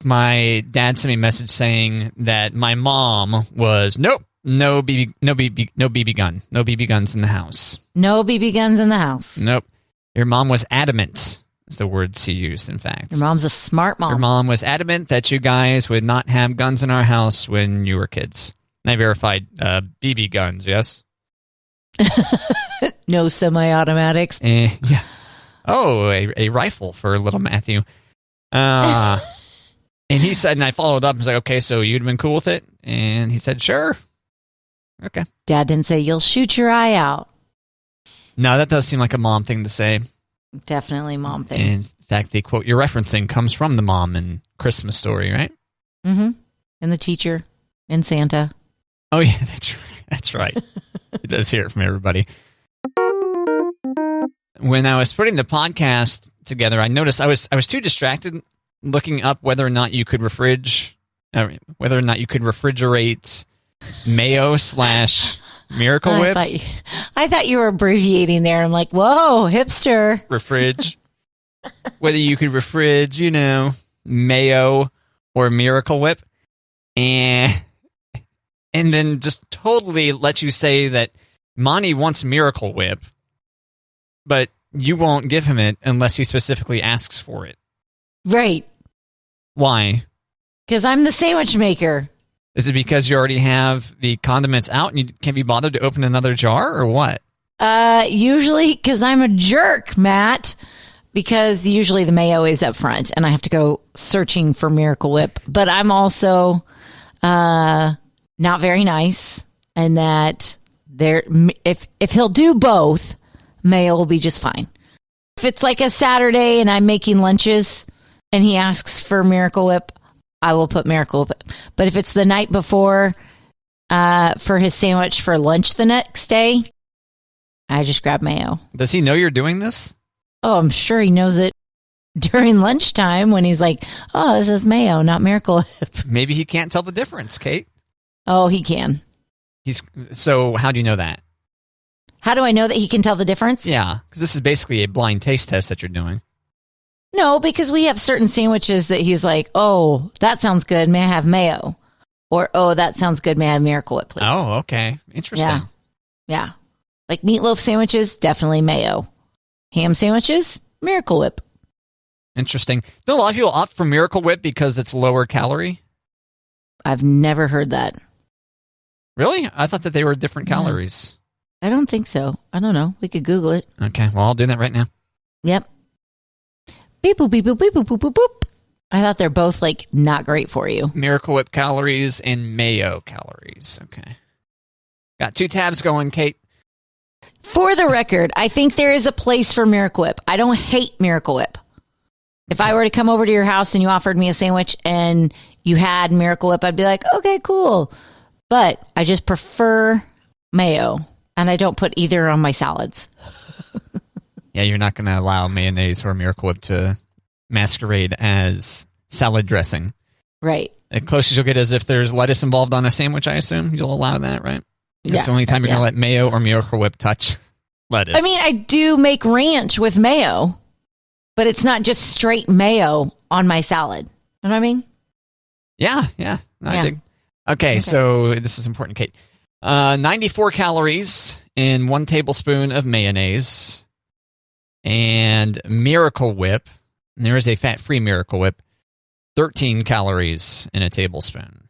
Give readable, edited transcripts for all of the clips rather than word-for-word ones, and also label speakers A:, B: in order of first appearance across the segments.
A: My dad sent me a message saying that my mom was, nope, no BB gun. No BB guns in the house.
B: No BB guns in the house.
A: Nope. Your mom was adamant, is the words he used, in fact.
B: Your mom's a smart mom.
A: Your mom was adamant that you guys would not have guns in our house when you were kids. And I verified BB guns, yes?
B: No semi-automatics.
A: Yeah. Oh, a rifle for little Matthew. And he said, and I followed up and was like, okay, so you'd been cool with it? And he said, sure. Okay.
B: Dad didn't say, you'll shoot your eye out.
A: No, that does seem like a mom thing to say.
B: Definitely mom thing.
A: In fact, the quote you're referencing comes from the mom in Christmas Story, right?
B: Mm-hmm. And the teacher and Santa.
A: Oh, yeah, that's right. It does hear it from everybody. When I was putting the podcast together, I noticed I was too distracted looking up whether or not you could refrigerate mayo / Miracle Whip.
B: I thought you were abbreviating there. I'm like, whoa, hipster.
A: Refridge. Whether you could refridge, mayo or Miracle Whip. And then just totally let you say that Monty wants Miracle Whip, but you won't give him it unless he specifically asks for it.
B: Right.
A: Why?
B: Because I'm the sandwich maker.
A: Is it because you already have the condiments out and you can't be bothered to open another jar, or what?
B: Usually because I'm a jerk, Matt. Because usually the mayo is up front and I have to go searching for Miracle Whip. But I'm also not very nice, and that if he'll do both, mayo will be just fine. If it's like a Saturday and I'm making lunches and he asks for Miracle Whip, I will put Miracle Whip. But if it's the night before for his sandwich for lunch the next day, I just grab mayo.
A: Does he know you're doing this?
B: Oh, I'm sure he knows it during lunchtime when he's like, oh, this is mayo, not Miracle Whip.
A: Maybe he can't tell the difference, Kate.
B: Oh, he can.
A: So how do you know that?
B: How do I know that he can tell the difference?
A: Yeah, because this is basically a blind taste test that you're doing.
B: No, because we have certain sandwiches that he's like, oh, that sounds good. May I have mayo? Or, oh, that sounds good. May I have Miracle Whip, please?
A: Oh, okay. Interesting.
B: Yeah. Like meatloaf sandwiches, definitely mayo. Ham sandwiches, Miracle Whip.
A: Interesting. Do a lot of people opt for Miracle Whip because it's lower calorie?
B: I've never heard that.
A: Really? I thought that they were different calories.
B: I don't think so. I don't know. We could Google it.
A: Okay, well, I'll do that right now.
B: Yep. Beep, boop, beep, boop, beep, boop, boop, boop, boop. I thought they're both, like, not great for you.
A: Miracle Whip calories and mayo calories. Okay. Got 2 tabs going, Kate.
B: For the record, I think there is a place for Miracle Whip. I don't hate Miracle Whip. If I were to come over to your house and you offered me a sandwich and you had Miracle Whip, I'd be like, okay, cool. But I just prefer mayo, and I don't put either on my salads.
A: Yeah, you're not going to allow mayonnaise or Miracle Whip to masquerade as salad dressing.
B: Right.
A: The closest you'll get is if there's lettuce involved on a sandwich, I assume. You'll allow that, right? That's the only time you're going to let mayo or Miracle Whip touch lettuce.
B: I mean, I do make ranch with mayo, but it's not just straight mayo on my salad. You know what I mean?
A: Yeah. I dig. Okay, so this is important, Kate. 94 calories in 1 tablespoon of mayonnaise. And Miracle Whip, and there is a fat-free Miracle Whip, 13 calories in a tablespoon.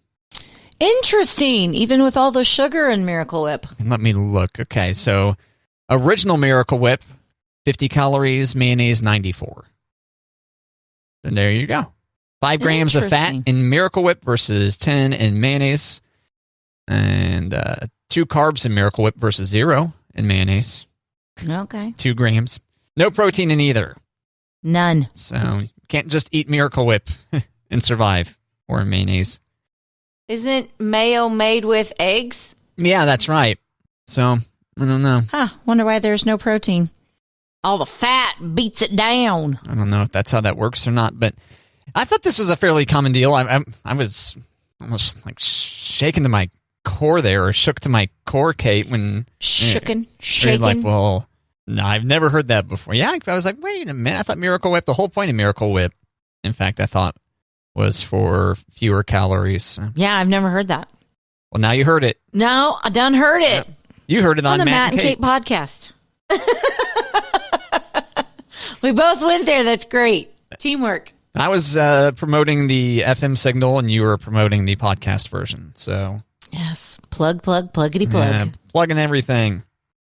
B: Interesting, even with all the sugar in Miracle Whip.
A: Let me look. Okay, so original Miracle Whip, 50 calories, mayonnaise, 94. And there you go. 5 grams of fat in Miracle Whip versus 10 in mayonnaise. And 2 carbs in Miracle Whip versus 0 in mayonnaise.
B: Okay.
A: 2 grams. No protein in either.
B: None.
A: So you can't just eat Miracle Whip and survive, or mayonnaise.
B: Isn't mayo made with eggs?
A: Yeah, that's right. So, I don't know.
B: Wonder why there's no protein. All the fat beats it down.
A: I don't know if that's how that works or not, but I thought this was a fairly common deal. I was almost like shaken to my core there, or shook to my core, Kate, when...
B: Shaken?
A: Like, well, no, I've never heard that before. Yeah, I was like, wait a minute. I thought Miracle Whip, the whole point of Miracle Whip in fact, I thought was for fewer calories.
B: Yeah, I've never heard that.
A: Well, now you heard it.
B: No, I done heard it.
A: Yep. You heard it on
B: the Matt and Kate podcast. We both went there. That's great. Teamwork.
A: I was promoting the FM signal, and you were promoting the podcast version. So
B: yes, pluggity plug.
A: Yeah, plugging everything.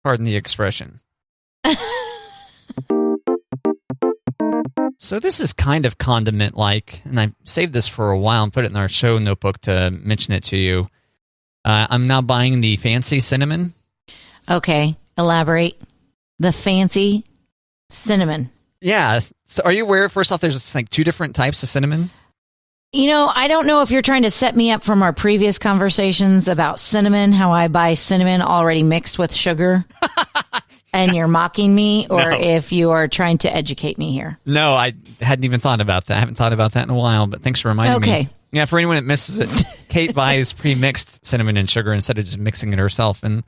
A: Pardon the expression. So this is kind of condiment-like, and I saved this for a while and put it in our show notebook to mention it to you. I'm now buying the fancy cinnamon.
B: Okay, elaborate. The fancy cinnamon.
A: Yeah. So are you aware, first off, there's like 2 different types of cinnamon?
B: You know, I don't know if you're trying to set me up from our previous conversations about cinnamon, how I buy cinnamon already mixed with sugar, and you're mocking me, or if you are trying to educate me here.
A: No, I hadn't even thought about that. I haven't thought about that in a while, but thanks for reminding me.
B: Okay.
A: Yeah, for anyone that misses it, Kate buys pre-mixed cinnamon and sugar instead of just mixing it herself, and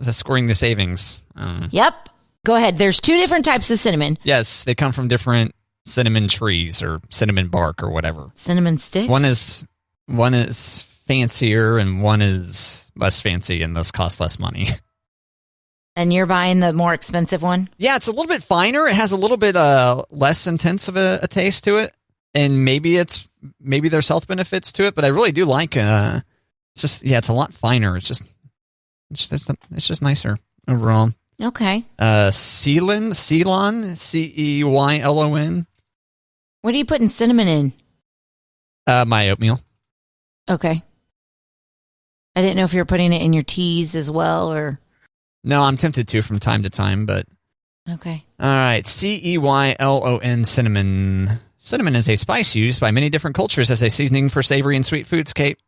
A: scoring the savings.
B: Yep. Go ahead. There's 2 different types of cinnamon.
A: Yes, they come from different cinnamon trees or cinnamon bark or whatever.
B: Cinnamon sticks?
A: One is fancier and one is less fancy and thus costs less money.
B: And you're buying the more expensive one?
A: Yeah, it's a little bit finer. It has a little bit less intense of a taste to it. And maybe there's health benefits to it, but I really do like it's a lot finer. It's just nicer overall.
B: Okay.
A: Ceylon, Ceylon.
B: What are you putting cinnamon in?
A: My oatmeal.
B: Okay. I didn't know if you were putting it in your teas as well, or...
A: No, I'm tempted to from time to time, but...
B: Okay.
A: All right, Ceylon, cinnamon. Cinnamon is a spice used by many different cultures as a seasoning for savory and sweet foods, Kate.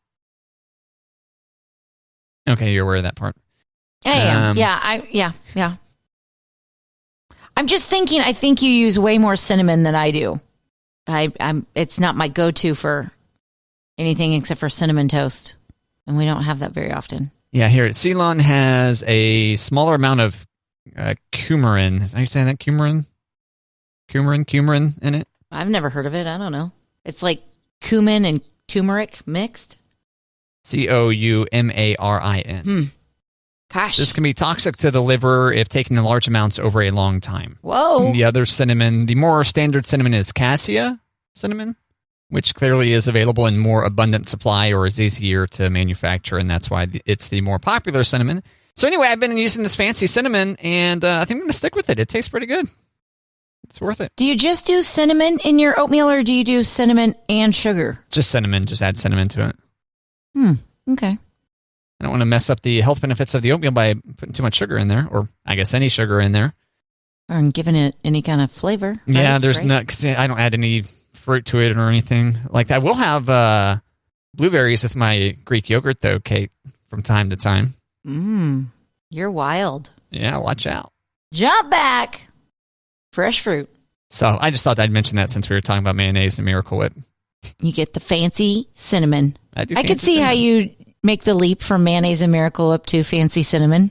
A: Okay, you're aware of that part.
B: I am. Yeah. I'm just thinking, I think you use way more cinnamon than I do. It's not my go-to for anything except for cinnamon toast, and we don't have that very often.
A: Yeah, here, Ceylon has a smaller amount of coumarin. Is that how you say that? Coumarin in it?
B: I've never heard of it. I don't know. It's like cumin and turmeric mixed.
A: Coumarin.
B: Gosh.
A: This can be toxic to the liver if taken in large amounts over a long time.
B: Whoa.
A: And the other cinnamon, the more standard cinnamon is cassia cinnamon, which clearly is available in more abundant supply or is easier to manufacture, and that's why it's the more popular cinnamon. So anyway, I've been using this fancy cinnamon, and I think I'm going to stick with it. It tastes pretty good. It's worth it.
B: Do you just do cinnamon in your oatmeal, or do you do cinnamon and sugar?
A: Just cinnamon. Just add cinnamon to it.
B: Okay.
A: I don't want to mess up the health benefits of the oatmeal by putting too much sugar in there, or I guess any sugar in there.
B: Or giving it any kind of flavor.
A: Yeah, there's not, cause I don't add any fruit to it or anything like that. I will have blueberries with my Greek yogurt, though, Kate, from time to time.
B: You're wild.
A: Yeah, watch out.
B: Jump back. Fresh fruit.
A: So I just thought I'd mention that since we were talking about mayonnaise and Miracle Whip.
B: You get the fancy cinnamon.
A: I
B: could see how you make the leap from mayonnaise and Miracle Whip to fancy cinnamon.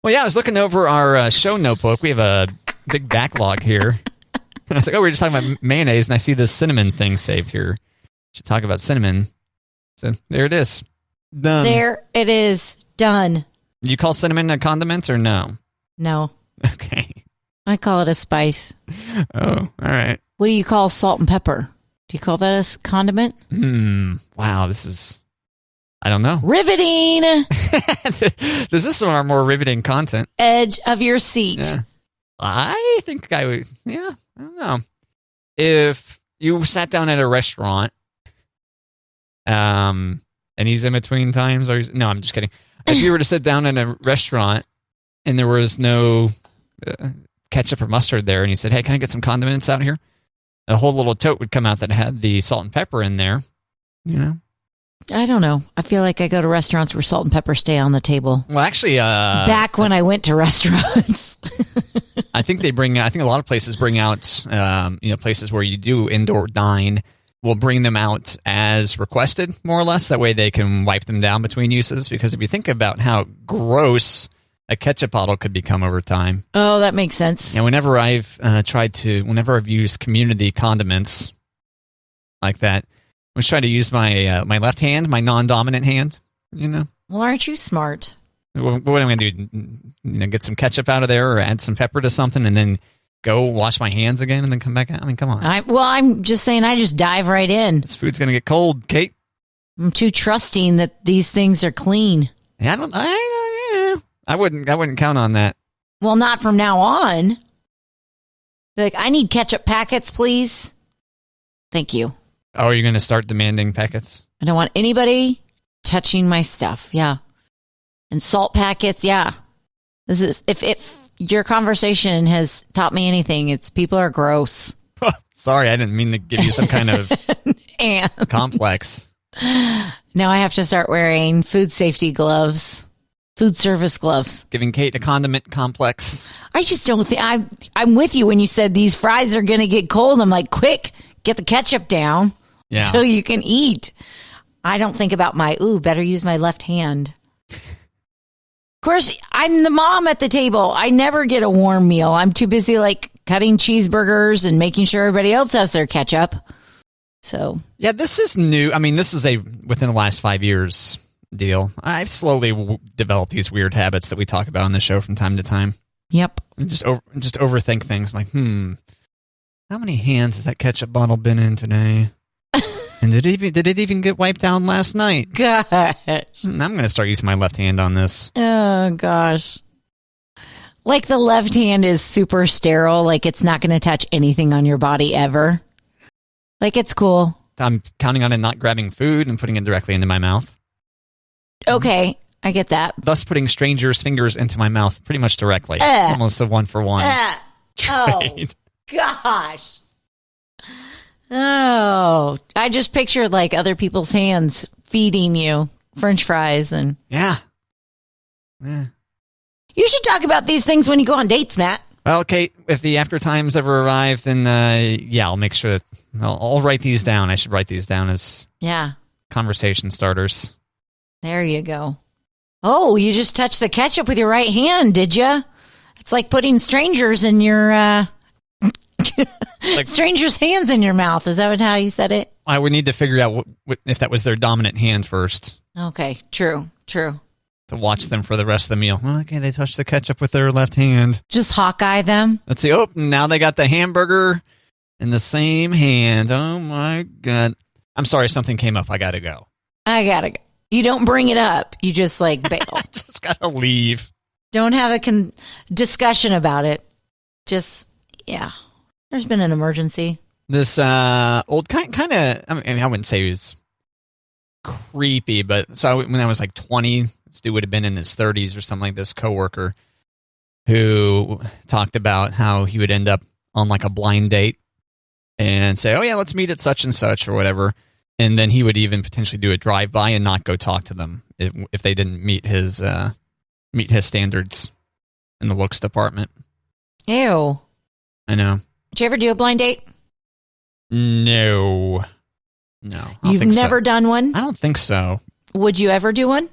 A: Well, yeah, I was looking over our show notebook. We have a big backlog here. And I was like, we were just talking about mayonnaise, and I see this cinnamon thing saved here. Should talk about cinnamon. So there it is. Done.
B: There it is. Done.
A: You call cinnamon a condiment or no?
B: No.
A: Okay.
B: I call it a spice.
A: Oh, all right.
B: What do you call salt and pepper? Do you call that a condiment?
A: Wow, this is... I don't know.
B: Riveting!
A: This is some of our more riveting content.
B: Edge of your seat.
A: Yeah. I think I would... Yeah, I don't know. If you sat down at a restaurant, and he's in between times, or... No, I'm just kidding. If you were to sit down in a restaurant and there was no ketchup or mustard there, and you said, hey, can I get some condiments out here? A whole little tote would come out that had the salt and pepper in there, you know?
B: I don't know. I feel like I go to restaurants where salt and pepper stay on the table.
A: Well, actually...
B: Back when I went to restaurants.
A: I think a lot of places bring out, places where you do indoor dine will bring them out as requested, more or less. That way they can wipe them down between uses. Because if you think about how gross a ketchup bottle could become over time.
B: Oh, that makes sense.
A: And whenever I've used community condiments, like that. I was trying to use my my left hand, my non-dominant hand.
B: Well, aren't you smart?
A: What am I going to do? Get some ketchup out of there, or add some pepper to something, and then go wash my hands again, and then come back out? I mean, come on.
B: I'm just saying, I just dive right in.
A: This food's going to get cold, Kate.
B: I'm too trusting that these things are clean.
A: Yeah, I wouldn't count on that.
B: Well, not from now on. Be like, I need ketchup packets, please. Thank you.
A: Oh, are you going to start demanding packets?
B: I don't want anybody touching my stuff. Yeah. And salt packets. Yeah. This is if your conversation has taught me anything, it's people are gross.
A: Sorry, I didn't mean to give you some kind of
B: and
A: complex.
B: Now I have to start wearing food safety gloves, food service gloves.
A: Giving Kate a condiment complex.
B: I just don't think I'm with you when you said these fries are going to get cold. I'm like, quick, get the ketchup down so you can eat. I don't think about better use my left hand. Of course, I'm the mom at the table. I never get a warm meal. I'm too busy cutting cheeseburgers and making sure everybody else has their ketchup. So
A: yeah, this is new. I mean, this is within the last 5 years deal. I've slowly developed these weird habits that we talk about on the show from time to time.
B: Yep.
A: And just overthink things. I'm like, how many hands has that ketchup bottle been in today? And did it even get wiped down last night?
B: Gosh.
A: I'm going to start using my left hand on this.
B: Oh, gosh. Like the left hand is super sterile. Like it's not going to touch anything on your body ever. Like it's cool.
A: I'm counting on it not grabbing food and putting it directly into my mouth.
B: Okay, I get that.
A: Thus putting strangers' fingers into my mouth pretty much directly. Almost a 1-for-1.
B: Oh, gosh. Oh, I just pictured other people's hands feeding you French fries and...
A: Yeah.
B: You should talk about these things when you go on dates, Matt.
A: Well, Kate, if the after times ever arrive, then I'll make sure that I'll write these down. I should write these down as conversation starters.
B: There you go. Oh, you just touched the ketchup with your right hand, did you? It's like putting strangers in your strangers' hands in your mouth. Is that how you said it?
A: I would need to figure out if that was their dominant hand first.
B: Okay, true.
A: To watch them for the rest of the meal. Okay, they touched the ketchup with their left hand.
B: Just Hawkeye them.
A: Let's see. Oh, now they got the hamburger in the same hand. Oh, my God. I'm sorry, something came up. I got to go.
B: You don't bring it up. You just bail.
A: I just got to leave.
B: Don't have a discussion about it. Just, there's been an emergency.
A: This old kind of, I mean, I wouldn't say it was creepy, but so when I was 20, this dude would have been in his 30s or something like this, coworker who talked about how he would end up on a blind date and say, oh yeah, let's meet at such and such or whatever. And then he would even potentially do a drive-by and not go talk to them if they didn't meet his standards in the looks department.
B: Ew.
A: I know.
B: Did you ever do a blind date?
A: No.
B: You've never done one?
A: I don't think so.
B: Would you ever do one?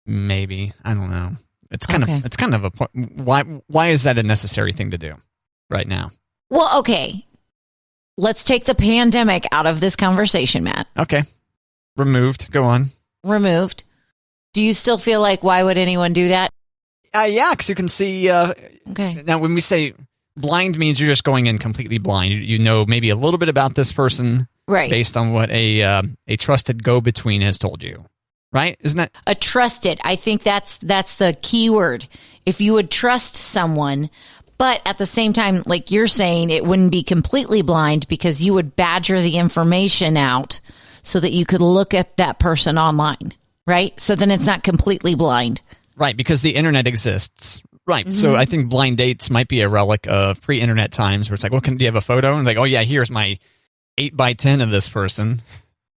A: Maybe. I don't know. It's kind of a why is that a necessary thing to do right now?
B: Well, okay. Let's take the pandemic out of this conversation, Matt.
A: Okay. Removed. Go on.
B: Removed. Do you still feel why would anyone do that?
A: Yeah, because you can see.
B: Okay.
A: Now, when we say blind means you're just going in completely blind. You know maybe a little bit about this person,
B: right?
A: Based on what a trusted go-between has told you, right? Isn't that
B: a trusted? I think that's the key word. If you would trust someone. But at the same time, like you're saying, it wouldn't be completely blind because you would badger the information out so that you could look at that person online, right? So then it's not completely blind.
A: Right, because the internet exists. Right, mm-hmm. So I think blind dates might be a relic of pre-internet times where it's like, well, do you have a photo? And like, oh yeah, here's my 8x10 of this person,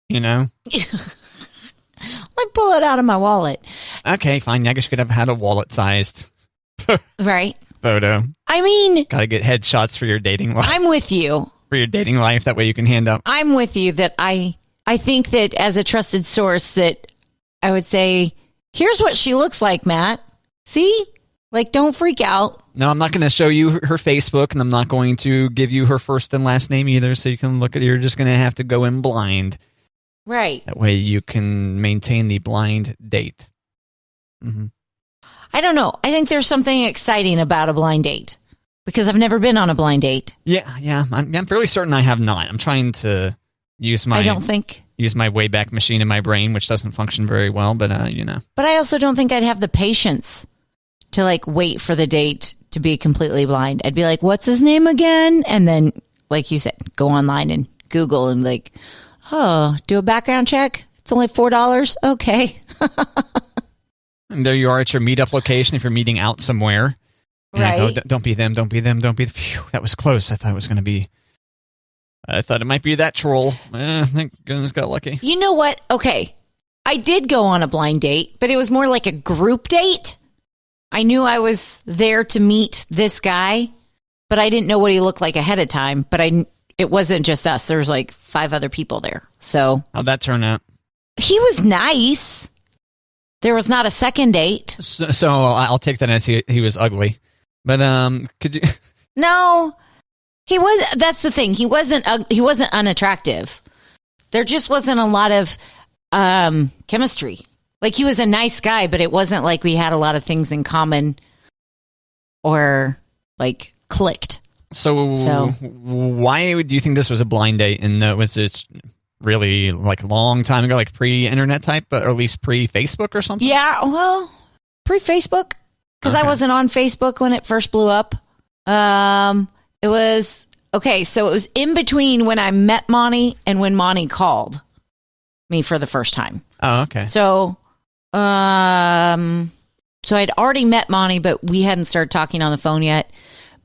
A: you know?
B: I pull it out of my wallet.
A: Okay, fine. I guess you could have had a wallet-sized
B: right
A: photo.
B: I mean,
A: gotta get headshots for your dating life.
B: I'm with you.
A: For your dating life, that way you can hand up.
B: I'm with you that I think that as a trusted source that I would say, here's what she looks like, Matt. See? Like, don't freak out.
A: No, I'm not going to show you her Facebook, and I'm not going to give you her first and last name either, so you can look at it. You're just going to have to go in blind.
B: Right.
A: That way you can maintain the blind date. Mm-hmm.
B: I don't know. I think there's something exciting about a blind date because I've never been on a blind date.
A: Yeah. I'm fairly certain I have not. I'm trying to use my Wayback Machine in my brain, which doesn't function very well, but But I
B: also don't think I'd have the patience to like wait for the date to be completely blind. I'd be like, what's his name again? And then, like you said, go online and Google and like, oh, do a background check. It's only $4. Okay.
A: And there you are at your meetup location if you're meeting out somewhere. And
B: right.
A: I go, don't be them, don't be them, don't be... Phew, that was close. I thought it was going to be... I thought it might be that troll. Thank goodness got lucky.
B: You know what? Okay. I did go on a blind date, but it was more like a group date. I knew I was there to meet this guy, but I didn't know what he looked like ahead of time. But it wasn't just us. There was like 5 other people there. So
A: how'd that turn out?
B: He was nice. There was not a second date.
A: So I'll take that as he was ugly. But could you?
B: No, he was. That's the thing. He wasn't unattractive. There just wasn't a lot of chemistry. Like, he was a nice guy, but it wasn't like we had a lot of things in common or like clicked.
A: So why do you think this was a blind date? And was it really like a long time ago, like pre-internet type, or at least pre-Facebook or something?
B: Yeah, well, pre-Facebook, because I wasn't on Facebook when it first blew up. It was okay. So it was in between when I met Monty and when Monty called me for the first time.
A: Oh, okay.
B: So, so I'd already met Monty, but we hadn't started talking on the phone yet.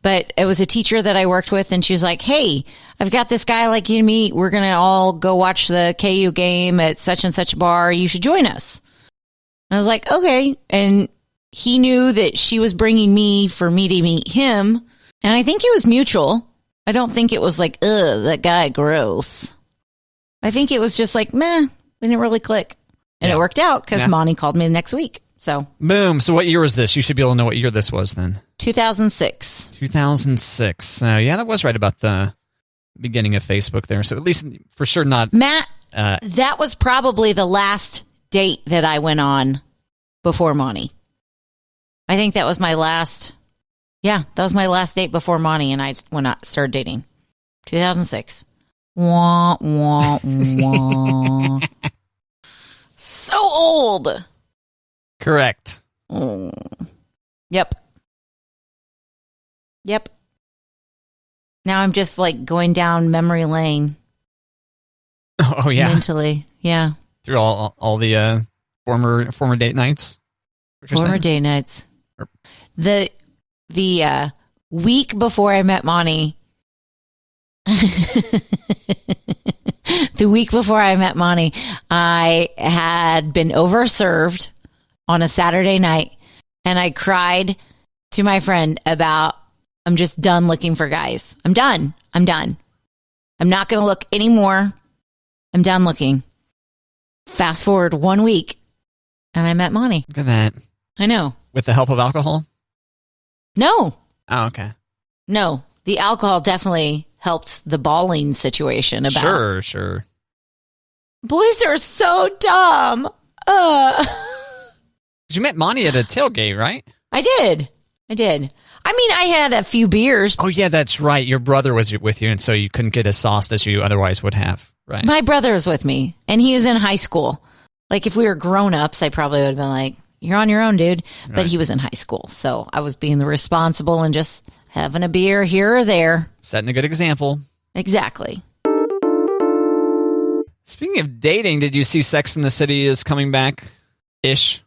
B: But it was a teacher that I worked with, and she was like, hey, I've got this guy like you to meet. We're going to all go watch the KU game at such and such a bar. You should join us. I was like, okay. And he knew that she was bringing me for me to meet him. And I think it was mutual. I don't think it was like, ugh, that guy gross. I think it was just like, meh, we didn't really click. And it worked out because Monty called me the next week. So
A: boom. So what year was this? You should be able to know what year this was then.
B: 2006.
A: 2006. Yeah, that was right about the beginning of Facebook there. So at least for sure not...
B: Matt, that was probably the last date that I went on before Monty. I think that was my last... Yeah, that was my last date before Monty and I started dating. 2006. Wah, wah, wah. So old.
A: Correct.
B: Oh. Yep. Now I'm just like going down memory lane.
A: Oh yeah.
B: Mentally. Yeah.
A: Through all the former date nights.
B: Former date nights. The week before I met Monty. The week before I met Monty, I had been overserved on a Saturday night, and I cried to my friend about, I'm just done looking for guys. I'm done. I'm not going to look anymore. I'm done looking. Fast forward 1 week, and I met Monty.
A: Look at that.
B: I know.
A: With the help of alcohol?
B: No.
A: Oh, okay.
B: No. The alcohol definitely helped the bawling situation about.
A: Sure.
B: Boys are so dumb.
A: You met Monty at a tailgate, right?
B: I did. I mean, I had a few beers.
A: Oh, yeah, that's right. Your brother was with you, and so you couldn't get as sauced as you otherwise would have, right?
B: My brother was with me, and he was in high school. Like, if we were grown-ups, I probably would have been like, you're on your own, dude. Right. But he was in high school, so I was being the responsible and just having a beer here or there.
A: Setting a good example.
B: Exactly.
A: Speaking of dating, did you see Sex and the City is coming back? Ish.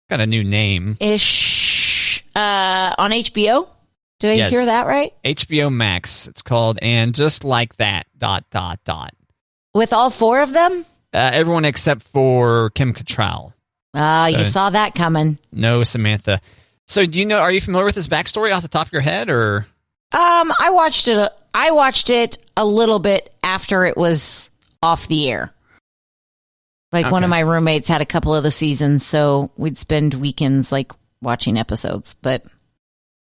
A: Got a new name.
B: Ish. On HBO? Did I hear that right?
A: HBO Max. It's called And Just Like That, ...
B: With all 4 of them?
A: Everyone except for Kim Cattrall.
B: You saw that coming.
A: No Samantha. So are you familiar with his backstory off the top of your head, or?
B: I watched it a little bit after it was off the air. Like, one of my roommates had a couple of the seasons, so we'd spend weekends like watching episodes. But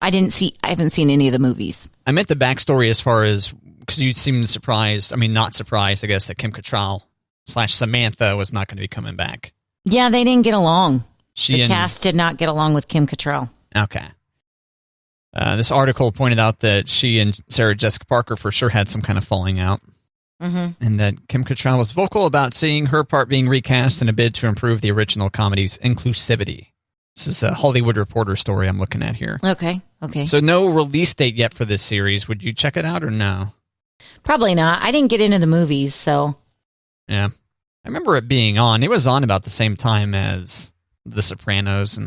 B: I haven't seen any of the movies.
A: I meant the backstory as far as, because you seemed surprised, not surprised, I guess, that Kim Cattrall / Samantha was not going to be coming back.
B: Yeah, they didn't get along. The cast did not get along with Kim Cattrall.
A: Okay. This article pointed out that she and Sarah Jessica Parker for sure had some kind of falling out. Mm-hmm. And that Kim Cattrall was vocal about seeing her part being recast in a bid to improve the original comedy's inclusivity. This is a Hollywood Reporter story I'm looking at here.
B: Okay.
A: So no release date yet for this series. Would you check it out or no?
B: Probably not. I didn't get into the movies, so.
A: Yeah. I remember it being on. It was on about the same time as The Sopranos.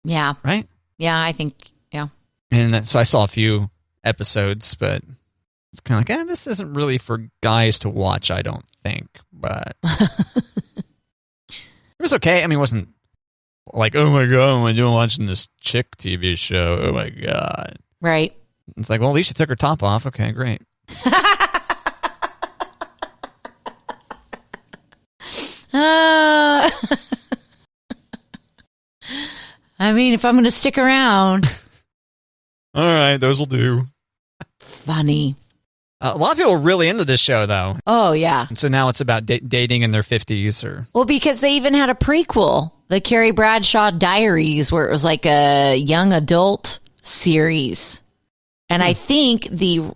B: Yeah.
A: Right?
B: Yeah, I think, yeah.
A: And so I saw a few episodes, but it's kind of like, this isn't really for guys to watch, I don't think. But it was okay. It wasn't like, oh my God, am I doing watching this chick TV show? Oh my God.
B: Right.
A: It's like, well, at least she took her top off. Okay, great.
B: If I'm going to stick around.
A: All right, those will do.
B: Funny.
A: A lot of people are really into this show, though.
B: Oh, yeah.
A: And so now it's about dating in their 50s.
B: Well, because they even had a prequel, the Carrie Bradshaw Diaries, where it was like a young adult series. And I think the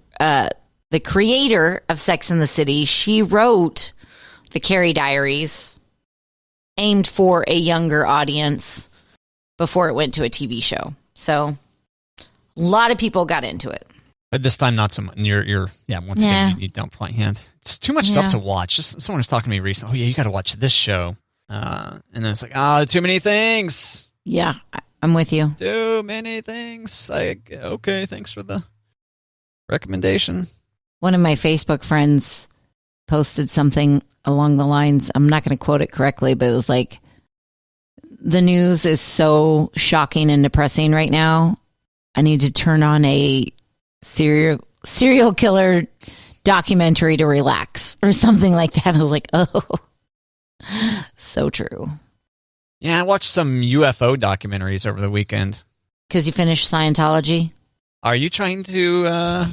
B: creator of Sex and the City, she wrote the Carrie Diaries, aimed for a younger audience before it went to a TV show. So a lot of people got into it.
A: But this time, not so much. Once again, you don't probably hand. It's too much stuff to watch. Just someone was talking to me recently. Oh, yeah, you got to watch this show. And then it's like, too many things.
B: Yeah, I'm with you.
A: Too many things. Okay, thanks for the recommendation.
B: One of my Facebook friends posted something along the lines, I'm not going to quote it correctly, but it was like, the news is so shocking and depressing right now. I need to turn on a serial killer documentary to relax or something like that. I was like, oh, so true.
A: Yeah, I watched some UFO documentaries over the weekend.
B: Because you finished Scientology?
A: Are you trying to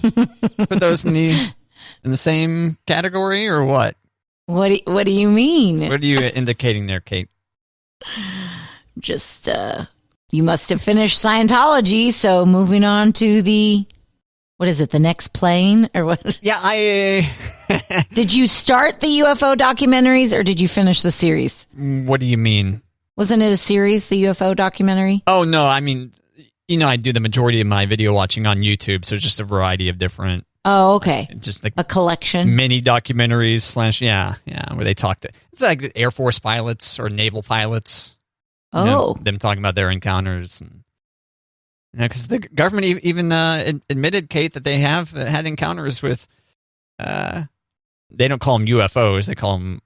A: put those in the same category or what?
B: What do you mean?
A: What are you indicating there, Kate?
B: Just, you must have finished Scientology, so moving on to the next plane, or what?
A: Yeah,
B: Did you start the UFO documentaries, or did you finish the series?
A: What do you mean?
B: Wasn't it a series, the UFO documentary?
A: Oh, no, I do the majority of my video watching on YouTube, so it's just a variety of different...
B: Oh, okay.
A: Just like
B: a collection.
A: Mini documentaries / where they talk to... It's like Air Force pilots or naval pilots. Them talking about their encounters. Because the government even admitted, Kate, that they have had encounters with... they don't call them UFOs. They call them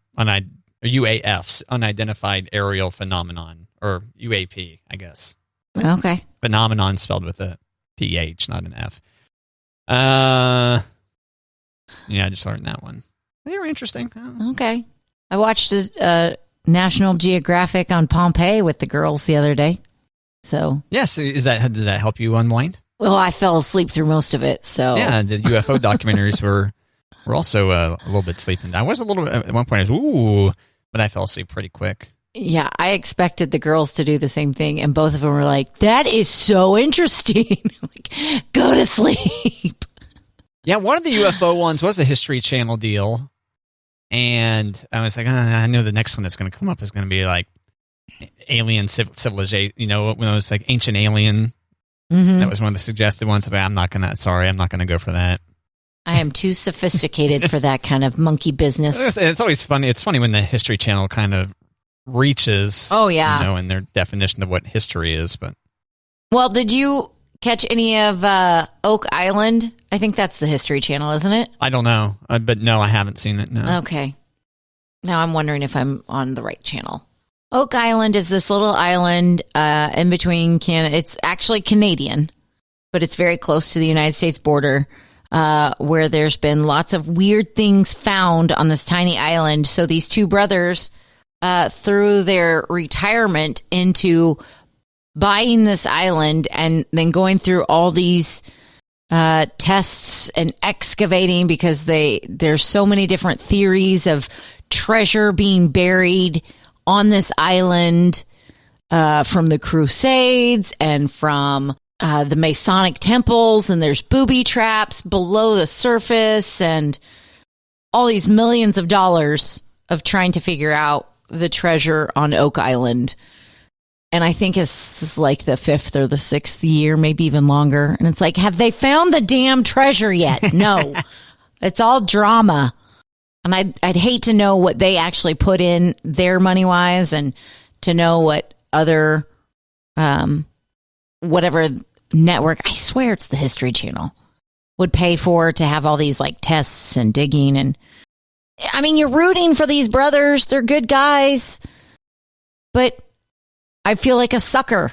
A: UAFs, unidentified aerial phenomenon, or UAP, I guess.
B: Okay.
A: Phenomenon spelled with a PH, not an F. I just learned that one. They were interesting.
B: Okay. I watched a National Geographic on Pompeii with the girls the other day. So
A: yes, does that help you unwind?
B: Well, I fell asleep through most of it. So
A: yeah, the UFO documentaries were also a little bit sleeping. I was a little bit at one point. But I fell asleep pretty quick.
B: Yeah, I expected the girls to do the same thing, and both of them were like, "That is so interesting." Like, go to sleep.
A: Yeah, one of the UFO ones was a History Channel deal, and I was like, I know the next one that's going to come up is going to be like alien civilization. When it was like Ancient Alien. Mm-hmm. That was one of the suggested ones. But I'm not going to go for that.
B: I am too sophisticated for that kind of monkey business.
A: It's always funny. It's funny when the History Channel kind of reaches.
B: Oh, yeah.
A: In their definition of what history is. But
B: well, did you catch any of Oak Island? I think that's the History Channel, isn't it?
A: I don't know. But no, I haven't seen it. No.
B: Okay. Now I'm wondering if I'm on the right channel. Oak Island is this little island in between Canada. It's actually Canadian, but it's very close to the United States border. Where there's been lots of weird things found on this tiny island. So these two brothers threw their retirement into buying this island and then going through all these tests and excavating because there's so many different theories of treasure being buried on this island from the Crusades and from the Masonic temples, and there's booby traps below the surface and all these millions of dollars of trying to figure out the treasure on Oak Island. And I think it's like the 5th or the 6th year, maybe even longer. And it's like, have they found the damn treasure yet? No. It's all drama. And I'd hate to know what they actually put in their money-wise and to know what other, whatever network, I swear it's the History Channel, would pay for to have all these like tests and digging. And I mean, you're rooting for these brothers. They're good guys. But I feel like a sucker.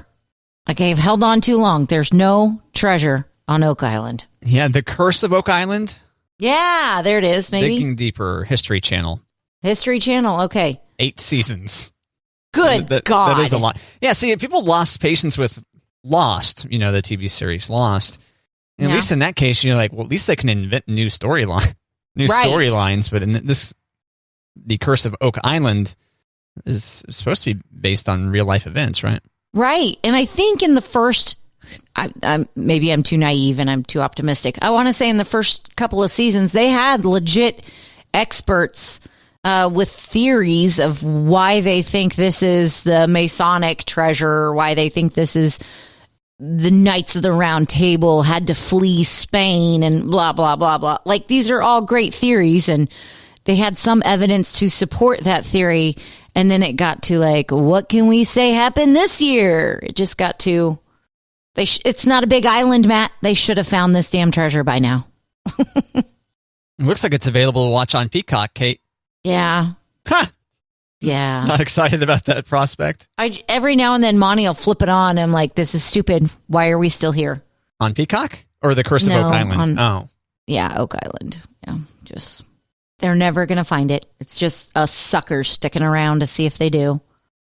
B: Like I've held on too long. There's no treasure on Oak Island.
A: Yeah, The Curse of Oak Island.
B: Yeah, there it is, maybe.
A: Digging Deeper, History Channel.
B: History Channel, okay.
A: 8 seasons.
B: Good God.
A: That is a lot. Yeah, see, people lost patience with Lost, the TV series Lost. And at least in that case, you're like, well, at least they can invent new storylines. But in this, The Curse of Oak Island is supposed to be based on real life events, right?
B: Right. And I think in the first, maybe I'm too naive and I'm too optimistic. I want to say in the first couple of seasons, they had legit experts with theories of why they think this is the Masonic treasure, why they think this is the Knights of the Round Table had to flee Spain and blah, blah, blah, blah. Like, these are all great theories, and they had some evidence to support that theory. And then it got to like, what can we say happened this year? It just got to, it's not a big island, Matt. They should have found this damn treasure by now.
A: It looks like it's available to watch on Peacock, Kate.
B: Yeah.
A: Huh.
B: Yeah.
A: Not excited about that prospect.
B: Every now and then Monty will flip it on. I'm like, this is stupid. Why are we still here?
A: On Peacock? Or The Curse of Oak Island?
B: Yeah, Oak Island. Yeah, just... They're never going to find it. It's just a sucker sticking around to see if they do.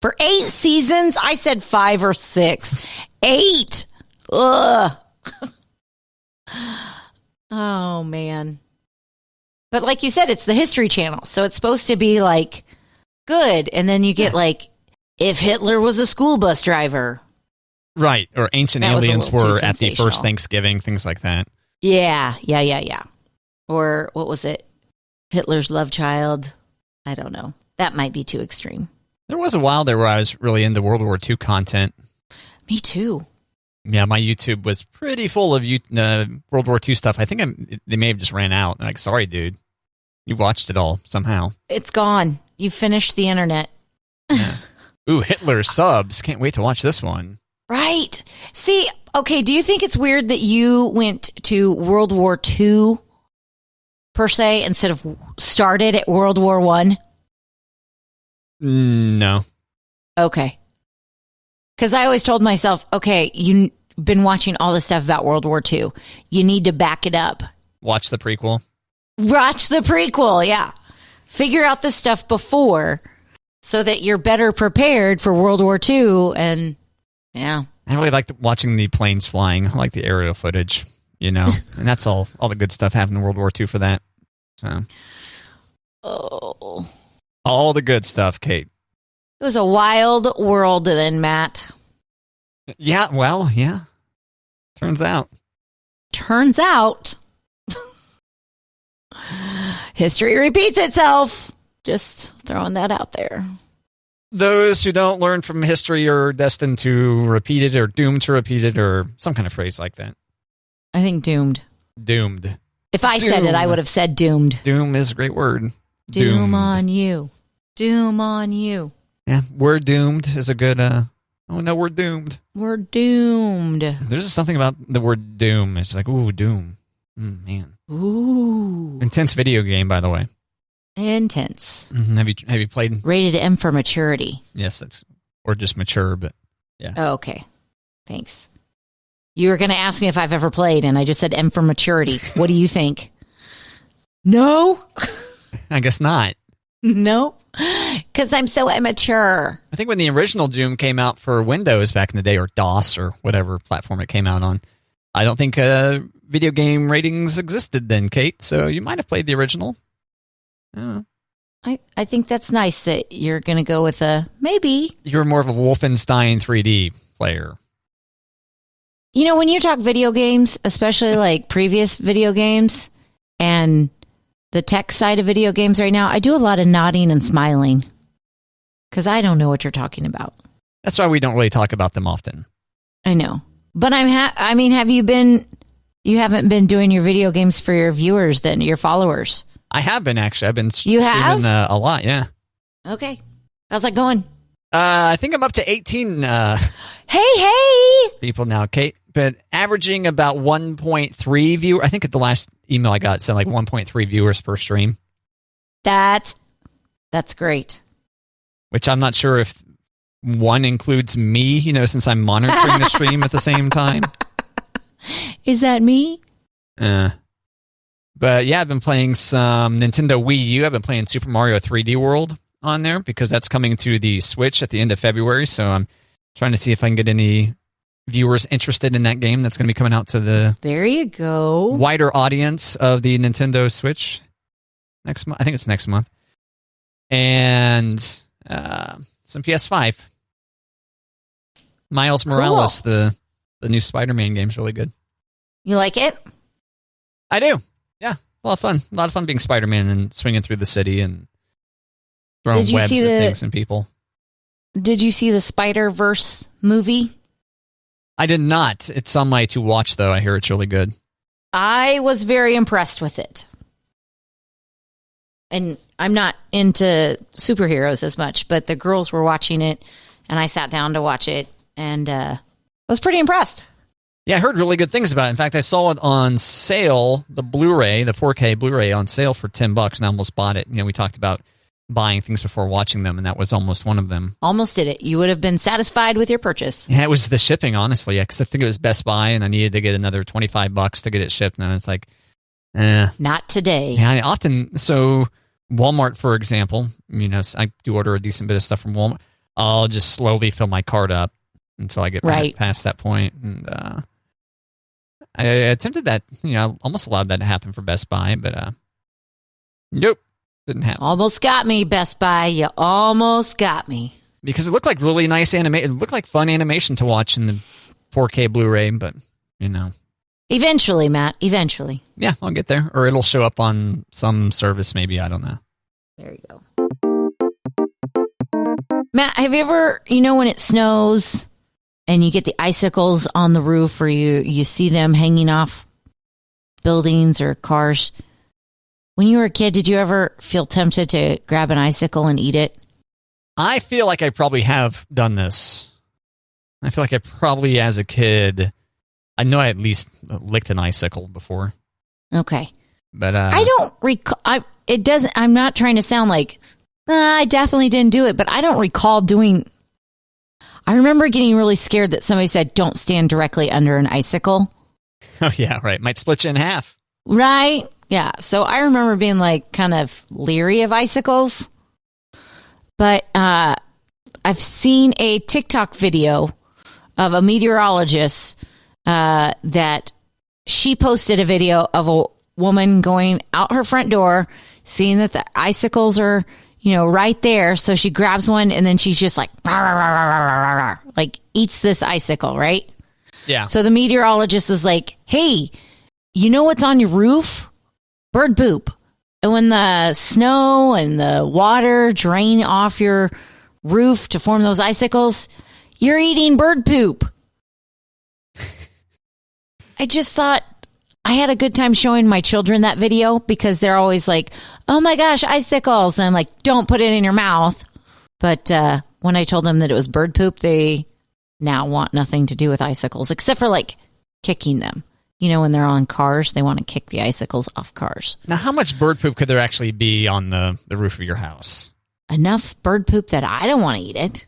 B: For 8 seasons? I said 5 or 6. 8! Ugh. Oh, man. But like you said, it's the History Channel. So it's supposed to be like good. And then you get like, if Hitler was a school bus driver.
A: Right. Or ancient aliens were at the first Thanksgiving, things like that.
B: Yeah. Or what was it? Hitler's love child. I don't know. That might be too extreme.
A: There was a while there where I was really into World War II content.
B: Me too.
A: Yeah, my YouTube was pretty full of World War II stuff. I think they may have just ran out. Like, sorry, dude. You watched it all somehow.
B: It's gone. You finished the internet.
A: Yeah. Ooh, Hitler subs. Can't wait to watch this one.
B: Right. See, okay, do you think it's weird that you went to World War II per se instead of started at World War I?
A: No.
B: Okay. Because I always told myself, okay, you've been watching all this stuff about World War II. You need to back it up.
A: Watch the prequel.
B: Watch the prequel, yeah. Figure out this stuff before so that you're better prepared for World War II. And, yeah.
A: I really like watching the planes flying. I like the aerial footage, and that's all the good stuff happened in World War II for that. So, all the good stuff, Kate.
B: It was a wild world then, Matt.
A: Yeah, well, yeah. Turns out.
B: History repeats itself. Just throwing that out there.
A: Those who don't learn from history are destined to repeat it or doomed to repeat it or some kind of phrase like that.
B: I think doomed.
A: Doomed.
B: If I said it, I would have said doomed.
A: Doom is a great word.
B: Doom on you. Doom on you.
A: Yeah, we're doomed is a good, we're doomed.
B: We're doomed.
A: There's just something about the word doom. It's like, ooh, doom. Man.
B: Ooh.
A: Intense video game, by the way.
B: Intense.
A: Mm-hmm. Have you played?
B: Rated M for maturity.
A: Yes, or just mature, but yeah.
B: Oh, okay. Thanks. You were going to ask me if I've ever played, and I just said M for maturity. What do you think? No?
A: I guess not.
B: Nope. Because I'm so immature.
A: I think when the original Doom came out for Windows back in the day, or DOS, or whatever platform it came out on, I don't think video game ratings existed then, Kate, so you might have played the original.
B: I think that's nice that you're going to go with a maybe.
A: You're more of a Wolfenstein 3D player.
B: You know, when you talk video games, especially like previous video games and the tech side of video games right now, I do a lot of nodding and smiling because I don't know what you're talking about.
A: That's why we don't really talk about them often.
B: I know. But I mean, you haven't been doing your video games for your viewers then, your followers?
A: I have been, actually. I've been
B: you
A: streaming
B: have?
A: A lot, yeah.
B: Okay. How's that going?
A: I think I'm up to 18
B: Hey!
A: people now, Kate, but averaging about 1.3 view. I think at the last email I got said like 1.3 viewers per stream.
B: That's great.
A: Which I'm not sure if one includes me, since I'm monitoring the stream at the same time.
B: Is that me?
A: But yeah, I've been playing some Nintendo Wii U. I've been playing Super Mario 3D World on there because that's coming to the Switch at the end of February. So I'm trying to see if I can get any viewers interested in that game that's going to be coming out to the
B: there you go
A: wider audience of the Nintendo Switch next month. I think it's next month. And some PS5. Miles Morales, the new Spider-Man game is really good.
B: You like it?
A: I do. Yeah, a lot of fun. A lot of fun being Spider-Man and swinging through the city and throwing webs at things and people.
B: Did you see the Spider-Verse movie?
A: I did not. It's on my to watch, though. I hear it's really good.
B: I was very impressed with it. And I'm not into superheroes as much, but the girls were watching it, and I sat down to watch it, and I was pretty impressed.
A: Yeah, I heard really good things about it. In fact, I saw it on sale, the Blu-ray, the 4K Blu-ray on sale for $10, and I almost bought it. We talked about buying things before watching them, and that was almost one of them.
B: Almost did it. You would have been satisfied with your purchase.
A: Yeah, it was the shipping, honestly, because I think it was Best Buy, and I needed to get another $25 to get it shipped, and I was like,
B: Not today.
A: Yeah, so Walmart, for example, I do order a decent bit of stuff from Walmart. I'll just slowly fill my cart up until I get past that point, and I attempted that, almost allowed that to happen for Best Buy, but nope, didn't happen.
B: Almost got me, Best Buy. You almost got me.
A: Because it looked like really nice animation. It looked like fun animation to watch in the 4K Blu-ray, but,
B: Eventually, Matt, eventually.
A: Yeah, I'll get there. Or it'll show up on some service, maybe. I don't know.
B: There you go. Matt, have you ever, when it snows and you get the icicles on the roof, or you see them hanging off buildings or cars. When you were a kid, did you ever feel tempted to grab an icicle and eat it?
A: I feel like I probably have done this. I feel like I probably, as a kid, I know I at least licked an icicle before.
B: Okay.
A: But
B: I don't recall. I'm not trying to sound like, I definitely didn't do it, but I don't recall doing. I remember getting really scared that somebody said, don't stand directly under an icicle.
A: Oh, yeah, right. Might split you in half.
B: Right? Yeah. So I remember being like kind of leery of icicles. But I've seen a TikTok video of a meteorologist that she posted a video of a woman going out her front door, seeing that the icicles are, right there. So she grabs one and then she's just like, rah, rah, rah, rah, rah, rah, rah, like eats this icicle, right?
A: Yeah.
B: So the meteorologist is like, hey, you know what's on your roof? Bird poop. And when the snow and the water drain off your roof to form those icicles, you're eating bird poop. I just thought I had a good time showing my children that video because they're always like, oh my gosh, icicles. And I'm like, don't put it in your mouth. But when I told them that it was bird poop, they now want nothing to do with icicles except for like kicking them. When they're on cars, they want to kick the icicles off cars.
A: Now, how much bird poop could there actually be on the roof of your house?
B: Enough bird poop that I don't want to eat it.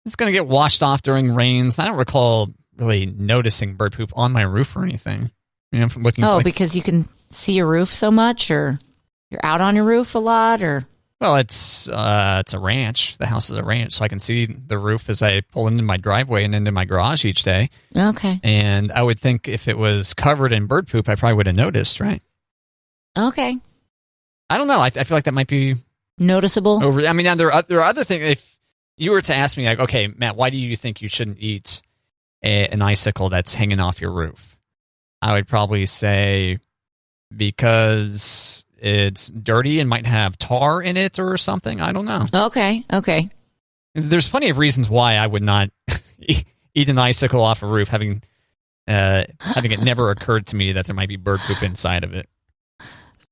A: It's going to get washed off during rains. I don't recall really noticing bird poop on my roof or anything. From looking.
B: Oh, because you can see your roof so much, or you're out on your roof a lot, or
A: Well, it's a ranch. The house is a ranch, so I can see the roof as I pull into my driveway and into my garage each day.
B: Okay.
A: And I would think if it was covered in bird poop, I probably would have noticed, right?
B: Okay.
A: I don't know. I feel like that might be
B: Noticeable.
A: over. I mean, now there are other things. If you were to ask me, like, okay, Matt, why do you think you shouldn't eat an icicle that's hanging off your roof? I would probably say because it's dirty and might have tar in it or something. I don't know.
B: Okay.
A: There's plenty of reasons why I would not eat an icicle off a roof, having it never occurred to me that there might be bird poop inside of it.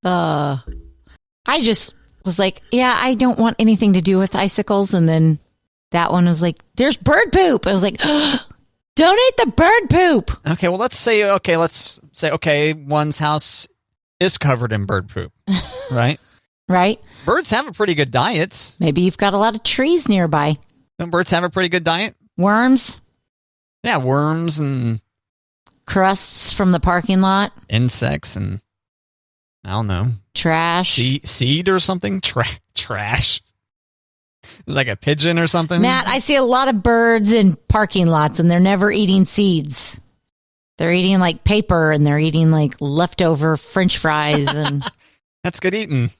B: I just was like, yeah, I don't want anything to do with icicles. And then that one was like, there's bird poop. I was like, don't eat the bird poop.
A: Okay, well, let's say, one's house is covered in bird poop, right?
B: Right.
A: Birds have a pretty good diet.
B: Maybe you've got a lot of trees nearby.
A: Don't birds have a pretty good diet?
B: Worms.
A: Yeah, worms and
B: Crusts from the parking lot.
A: insects and, I don't know,
B: Trash.
A: seed or something? Trash. Like a pigeon or something?
B: Matt, I see a lot of birds in parking lots and they're never eating seeds. They're eating like paper and they're eating like leftover French fries and
A: That's good eating.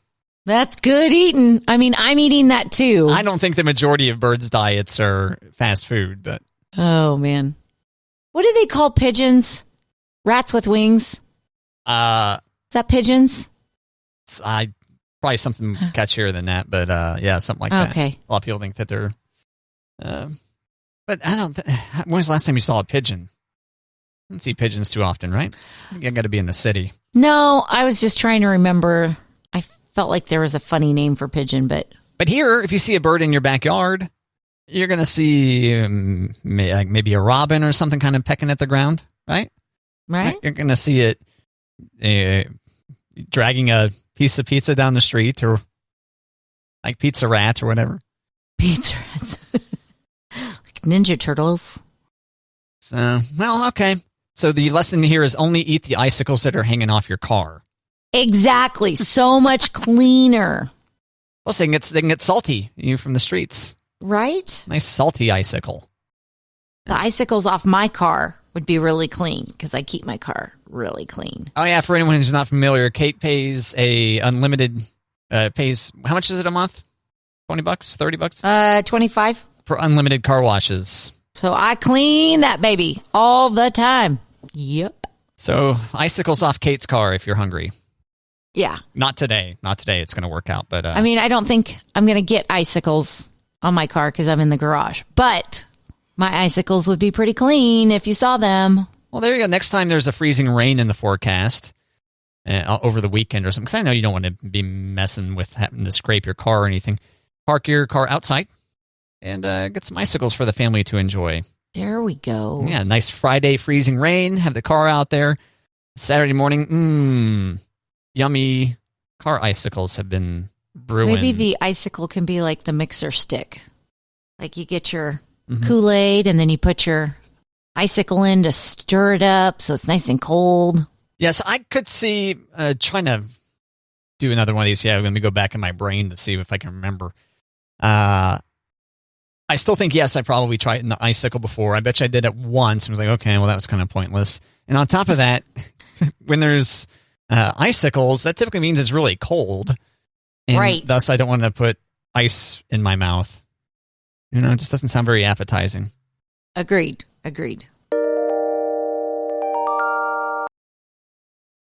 B: that's good eating. I mean, I'm eating that too.
A: I don't think the majority of birds' diets are fast food, but
B: Oh man. What do they call pigeons? Rats with wings? Is that pigeons?
A: I probably something catchier than that, but yeah, something like that.
B: Okay.
A: A lot of people think that they're but I don't when was the last time you saw a pigeon? I don't see pigeons too often, right? I think I got to be in the city.
B: No, I was just trying to remember. I felt like there was a funny name for pigeon, but
A: here, if you see a bird in your backyard, you're going to see maybe a robin or something kind of pecking at the ground, right?
B: right?
A: You're going to see it dragging a piece of pizza down the street, or like Pizza Rat or whatever.
B: Pizza rats. Like Ninja Turtles.
A: So, well, okay. So the lesson here is only eat the icicles that are hanging off your car.
B: Exactly. So much cleaner.
A: Plus, they can get salty from the streets.
B: Right?
A: Nice salty icicle.
B: The icicles off my car would be really clean because I keep my car really clean.
A: Oh yeah, for anyone who's not familiar, Kate pays a unlimited pays how much is it a month? $20, $30?
B: 25.
A: For unlimited car washes.
B: So I clean that baby all the time. Yep.
A: So icicles off Kate's car if you're hungry.
B: Yeah.
A: Not today. It's going to work out. But
B: I mean, I don't think I'm going to get icicles on my car because I'm in the garage. But my icicles would be pretty clean if you saw them.
A: Well, there you go. Next time there's a freezing rain in the forecast over the weekend or something, because I know you don't want to be messing with having to scrape your car or anything. Park your car outside and get some icicles for the family to enjoy.
B: There we go.
A: Yeah, nice Friday freezing rain. Have the car out there. Saturday morning, yummy car icicles have been brewing.
B: Maybe the icicle can be like the mixer stick. Like you get your Kool-Aid and then you put your icicle in to stir it up so it's nice and cold.
A: Yes, I could see trying to do another one of these. Yeah, let me go back in my brain to see if I can remember. I still think, yes, I probably tried in the icicle before. I bet you I did it once and was like, okay, well, that was kind of pointless. And on top of that, when there's icicles, that typically means it's really cold. And
B: right.
A: Thus, I don't want to put ice in my mouth. It just doesn't sound very appetizing.
B: Agreed.